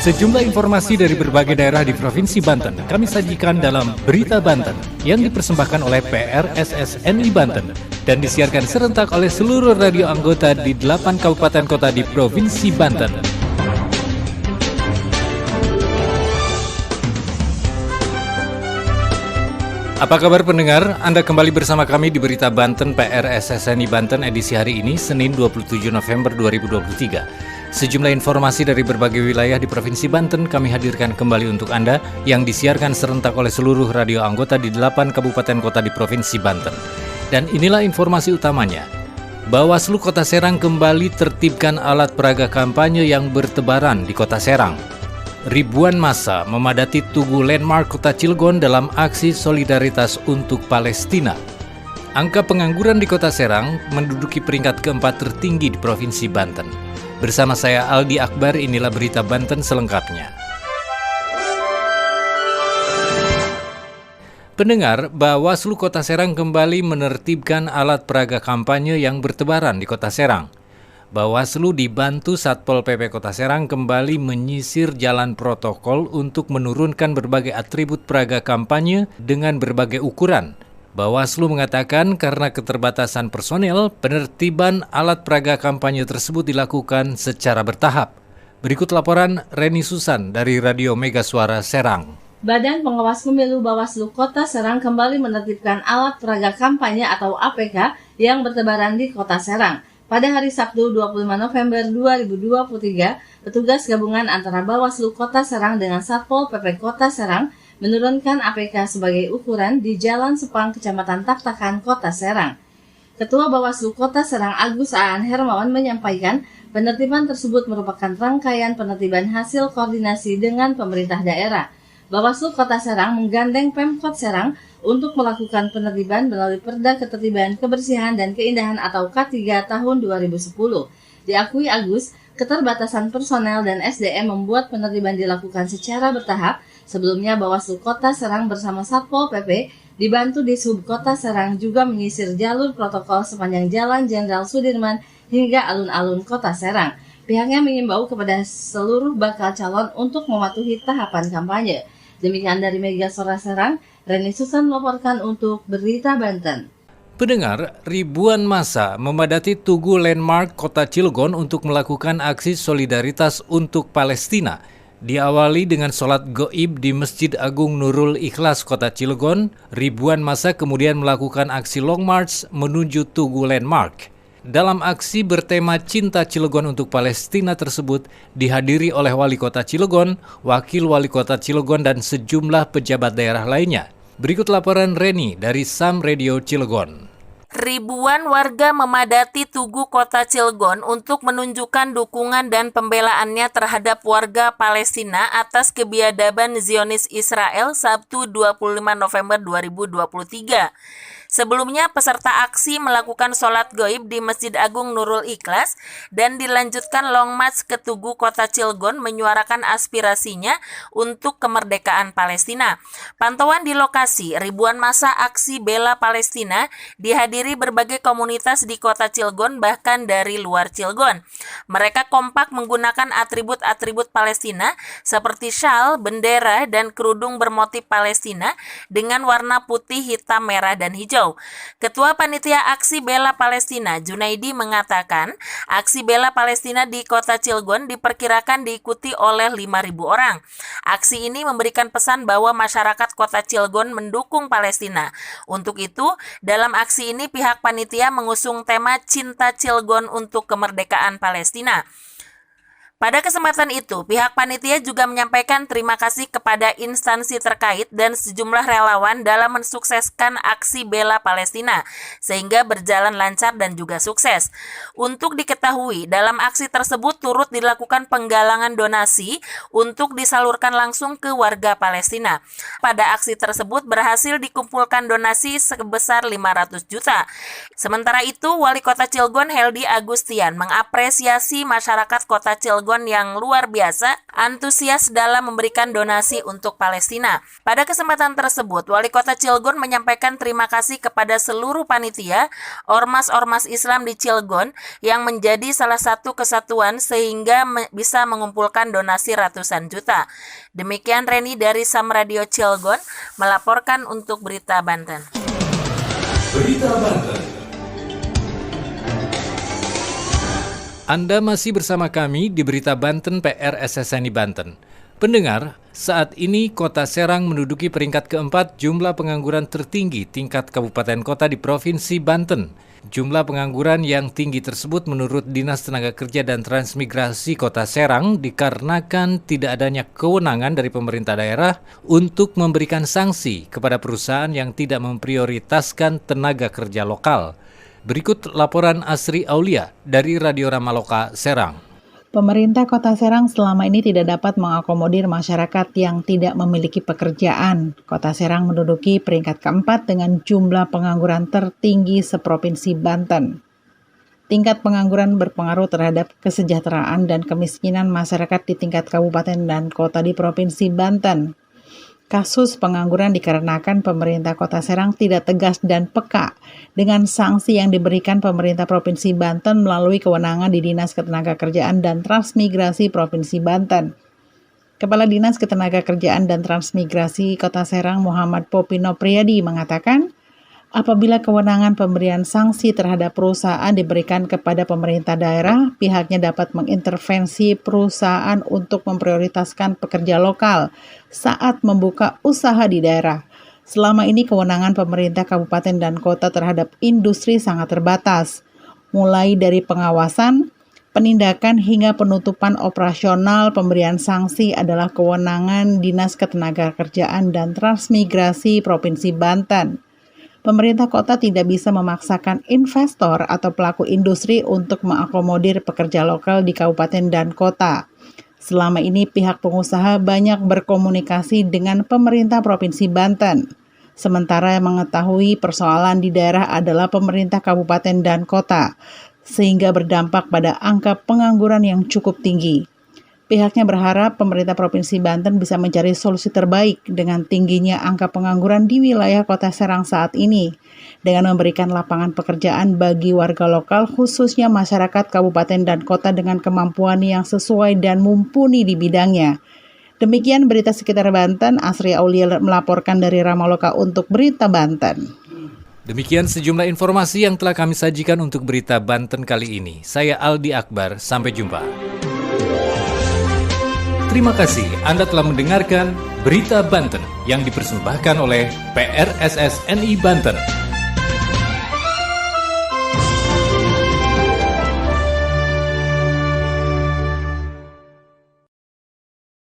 Sejumlah informasi dari berbagai daerah di Provinsi Banten kami sajikan dalam Berita Banten yang dipersembahkan oleh PRSSNI Banten dan disiarkan serentak oleh seluruh radio anggota di 8 kabupaten kota di Provinsi Banten. Apa kabar pendengar? Anda kembali bersama kami di Berita Banten PRSSNI Banten edisi hari ini, Senin 27 November 2023. Sejumlah informasi dari berbagai wilayah di Provinsi Banten kami hadirkan kembali untuk Anda yang disiarkan serentak oleh seluruh radio anggota di 8 kabupaten kota di Provinsi Banten. Dan inilah informasi utamanya. Bawaslu Kota Serang kembali tertibkan alat peraga kampanye yang bertebaran di Kota Serang. Ribuan massa memadati Tugu Landmark Kota Cilegon dalam aksi solidaritas untuk Palestina. Angka pengangguran di Kota Serang menduduki peringkat keempat tertinggi di Provinsi Banten. Bersama saya Aldi Akbar, inilah Berita Banten selengkapnya. Pendengar, Bawaslu Kota Serang kembali menertibkan alat peraga kampanye yang bertebaran di Kota Serang. Bawaslu dibantu Satpol PP Kota Serang kembali menyisir jalan protokol untuk menurunkan berbagai atribut peraga kampanye dengan berbagai ukuran. Bawaslu mengatakan karena keterbatasan personel, penertiban alat peraga kampanye tersebut dilakukan secara bertahap. Berikut laporan Reni Susan dari Radio Mega Suara Serang. Badan Pengawas Pemilu Bawaslu Kota Serang kembali menertibkan alat peraga kampanye atau APK yang bertebaran di Kota Serang. Pada hari Sabtu 25 November 2023, petugas gabungan antara Bawaslu Kota Serang dengan Satpol PP Kota Serang menurunkan APK sebagai ukuran di Jalan Sepang, Kecamatan Taktakan, Kota Serang. Ketua Bawaslu Kota Serang Agus Aan Hermawan menyampaikan penertiban tersebut merupakan rangkaian penertiban hasil koordinasi dengan pemerintah daerah. Bawaslu Kota Serang menggandeng Pemkot Serang untuk melakukan penertiban melalui Perda Ketertiban Kebersihan dan Keindahan atau K3 tahun 2010. Diakui Agus, keterbatasan personel dan SDM membuat penertiban dilakukan secara bertahap. Sebelumnya Bawaslu Kota Serang bersama Satpol PP dibantu Dishub Kota Serang juga menyisir jalur protokol sepanjang Jalan Jenderal Sudirman hingga alun-alun Kota Serang. Pihaknya mengimbau kepada seluruh bakal calon untuk mematuhi tahapan kampanye. Demikian dari Mega Suara Serang, Reni Susan melaporkan untuk Berita Banten. Pendengar, ribuan massa memadati Tugu Landmark Kota Cilegon untuk melakukan aksi solidaritas untuk Palestina. Diawali dengan sholat goib di Masjid Agung Nurul Ikhlas Kota Cilegon, ribuan massa kemudian melakukan aksi long march menuju Tugu Landmark. Dalam aksi bertema Cinta Cilegon untuk Palestina tersebut dihadiri oleh Wali Kota Cilegon, Wakil Wali Kota Cilegon, dan sejumlah pejabat daerah lainnya. Berikut laporan Reni dari Sam Radio Cilegon. Ribuan warga memadati Tugu Kota Cilegon untuk menunjukkan dukungan dan pembelaannya terhadap warga Palestina atas kebiadaban Zionis Israel Sabtu 25 November 2023. Sebelumnya, peserta aksi melakukan sholat goib di Masjid Agung Nurul Ikhlas dan dilanjutkan long march ke Tugu Kota Cilegon menyuarakan aspirasinya untuk kemerdekaan Palestina. Pantauan di lokasi, ribuan massa aksi bela Palestina dihadiri berbagai komunitas di Kota Cilegon bahkan dari luar Cilegon. Mereka kompak menggunakan atribut-atribut Palestina seperti syal, bendera, dan kerudung bermotif Palestina dengan warna putih, hitam, merah, dan hijau. Ketua Panitia Aksi Bela Palestina, Junaidi, mengatakan aksi bela Palestina di Kota Cilegon diperkirakan diikuti oleh 5.000 orang. Aksi ini memberikan pesan bahwa masyarakat Kota Cilegon mendukung Palestina. Untuk itu, dalam aksi ini pihak panitia mengusung tema Cinta Cilegon untuk Kemerdekaan Palestina. Pada kesempatan itu, pihak panitia juga menyampaikan terima kasih kepada instansi terkait dan sejumlah relawan dalam mensukseskan aksi bela Palestina, sehingga berjalan lancar dan juga sukses. Untuk diketahui, dalam aksi tersebut turut dilakukan penggalangan donasi untuk disalurkan langsung ke warga Palestina. Pada aksi tersebut berhasil dikumpulkan donasi sebesar 500 juta. Sementara itu, Wali Kota Cilegon Heldi Agustian mengapresiasi masyarakat Kota Cilegon Cilegon yang luar biasa antusias dalam memberikan donasi untuk Palestina. Pada kesempatan tersebut, Wali Kota Cilegon menyampaikan terima kasih kepada seluruh panitia, ormas-ormas Islam di Cilegon yang menjadi salah satu kesatuan sehingga bisa mengumpulkan donasi ratusan juta. Demikian Reni dari Sam Radio Cilegon melaporkan untuk Berita Banten. Berita Banten. Anda masih bersama kami di Berita Banten PR SSNI Banten. Pendengar, saat ini Kota Serang menduduki peringkat keempat jumlah pengangguran tertinggi tingkat kabupaten kota di Provinsi Banten. Jumlah pengangguran yang tinggi tersebut menurut Dinas Tenaga Kerja dan Transmigrasi Kota Serang dikarenakan tidak adanya kewenangan dari pemerintah daerah untuk memberikan sanksi kepada perusahaan yang tidak memprioritaskan tenaga kerja lokal. Berikut laporan Asri Aulia dari Radio Ramaloka Serang. Pemerintah Kota Serang selama ini tidak dapat mengakomodir masyarakat yang tidak memiliki pekerjaan. Kota Serang menduduki peringkat keempat dengan jumlah pengangguran tertinggi seprovinsi Banten. Tingkat pengangguran berpengaruh terhadap kesejahteraan dan kemiskinan masyarakat di tingkat kabupaten dan kota di Provinsi Banten. Kasus pengangguran dikarenakan pemerintah Kota Serang tidak tegas dan peka dengan sanksi yang diberikan pemerintah Provinsi Banten melalui kewenangan di Dinas Ketenagakerjaan dan Transmigrasi Provinsi Banten. Kepala Dinas Ketenagakerjaan dan Transmigrasi Kota Serang Muhammad Popino Priyadi mengatakan, apabila kewenangan pemberian sanksi terhadap perusahaan diberikan kepada pemerintah daerah, pihaknya dapat mengintervensi perusahaan untuk memprioritaskan pekerja lokal saat membuka usaha di daerah. Selama ini kewenangan pemerintah kabupaten dan kota terhadap industri sangat terbatas, mulai dari pengawasan, penindakan hingga penutupan operasional. Pemberian sanksi adalah kewenangan Dinas Ketenagakerjaan dan Transmigrasi Provinsi Banten. Pemerintah kota tidak bisa memaksakan investor atau pelaku industri untuk mengakomodir pekerja lokal di kabupaten dan kota. Selama ini pihak pengusaha banyak berkomunikasi dengan pemerintah Provinsi Banten. Sementara yang mengetahui persoalan di daerah adalah pemerintah kabupaten dan kota, sehingga berdampak pada angka pengangguran yang cukup tinggi. Pihaknya berharap pemerintah Provinsi Banten bisa mencari solusi terbaik dengan tingginya angka pengangguran di wilayah Kota Serang saat ini, dengan memberikan lapangan pekerjaan bagi warga lokal khususnya masyarakat kabupaten dan kota dengan kemampuan yang sesuai dan mumpuni di bidangnya. Demikian berita sekitar Banten, Asri Aulia melaporkan dari Ramaloka untuk Berita Banten. Demikian sejumlah informasi yang telah kami sajikan untuk Berita Banten kali ini. Saya Aldi Akbar, sampai jumpa. Terima kasih Anda telah mendengarkan Berita Banten yang dipersembahkan oleh PRSSNI Banten.